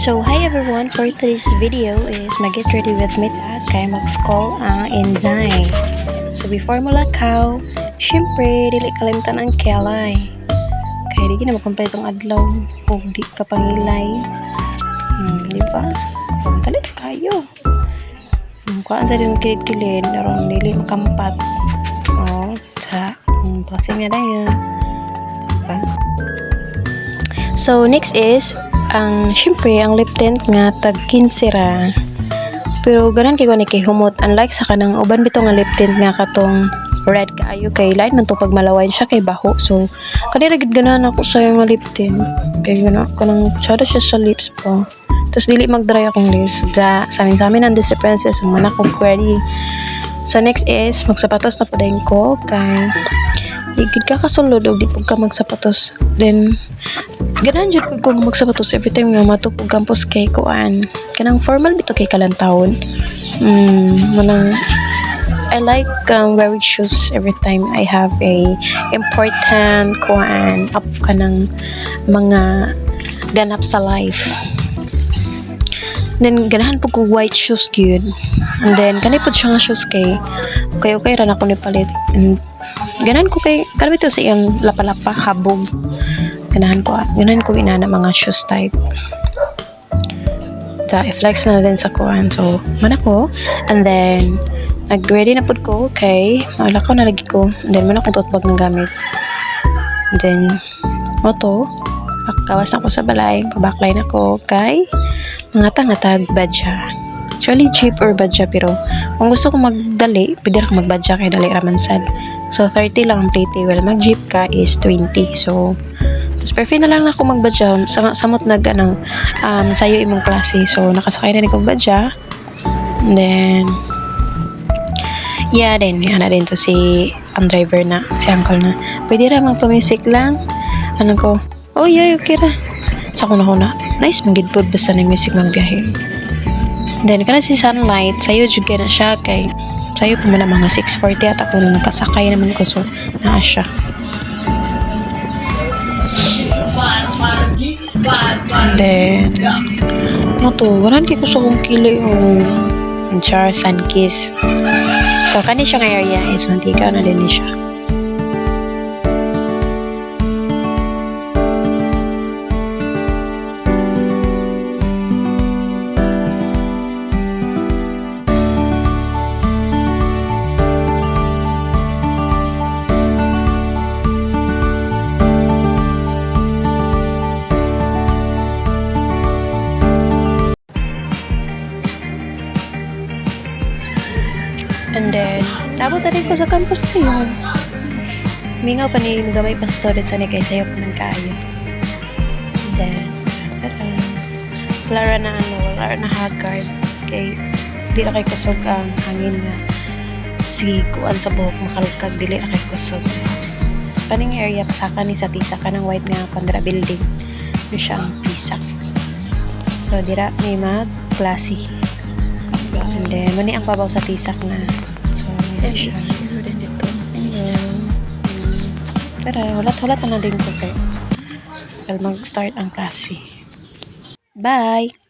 So, hi everyone! For today's video is mag-get ready with me kay mag-school ang Inday. So, before mo lakaw, syempre, dili kalimtan ang kelay. Kaya di na makumpletong adlaw o di ka pangilay. Di ba? Talit kayo. Kuhaan sa din kilid-kilid, narong dili makampat. Kasi nga dahil. Diba? So, next is syempre ang lip tint nga tag 15 ra. Pero ganan kay ni kay humot, unlike sa kanang uban bitaw nga lip tint nga katong red kaayo kay light man to pag malawayan siya kay baho. So kanira gid ganahan ako sa nga lip tint kay kanang kutsara siya sa lips po. Tapos dili mag-dry akong lips. Sa amin ang disappearances man ako query. So next is magsapatos na padayon ko kay igid ka kasulod og di pud ka magsapatos. Then ganahan jud ko magsapatos every time nga matukog campus kay kuan kanang formal bito kay kalantawon. Manang I like wearing shoes every time I have a important kuan up kanang mga ganap sa life. Then ganahan po ko white shoes gyud. And then kanay pud siya nga shoes kay okay ra na ko ni palit. And ganahan ko kay kanami to sa iyang lapa-lapa habog. Ganahan ko inana mga shoes type. I-flex na din sa kuan. So, man ako. And then, nag-ready na pud ko. Okay. Malakaw na lagi ko. And then, man akong tote ng gamit. And then, moto. Pagkawas na ko sa balay. Pabaklay na ko. Okay. Mga tangatag badya. Actually, jeep or badya. Pero, kung gusto ko magdali, pwede ra ko magbadya kay dali raman sad. So, 30 lang ang plate. Well, mag-jeep ka is 20. So, mas perfect na lang ako magbadya samot sayo imong klase. So nakasakay na ni kong badya. And then ana din to si ang driver na si uncle na pwede ra magpa-music lang ko okay ra sa ko na nice magid pod basta na music magbiyahe. Then kana si Sunlight sayo jud na siya kay sayo pa man mga 6:40 at ako na nakasakay naman ko so naa siya. Then ganan kay gusto kong kilay yung char sun kiss. So kani siya nga area is mantika na din siya. And then, nabot na din ko sa campus na yun. Mingaw pa ni gamay pa storage sa ni kay sayo pa man kaayo. And then, wala na haggard. Kay, di na kay kusog ang hangin na sige kuan sa buhok makalkag, dili na kay kusog. So, sa kaning area, pasaka ni sa tisak ka ng white nga kondra building. Yun siya ang tisak. So, dira may mag-classy. And then, mani ang pabaw sa tisak na. So, yan siya. Tara, hulat na din ko kayo. Mag-start ang klase. Bye!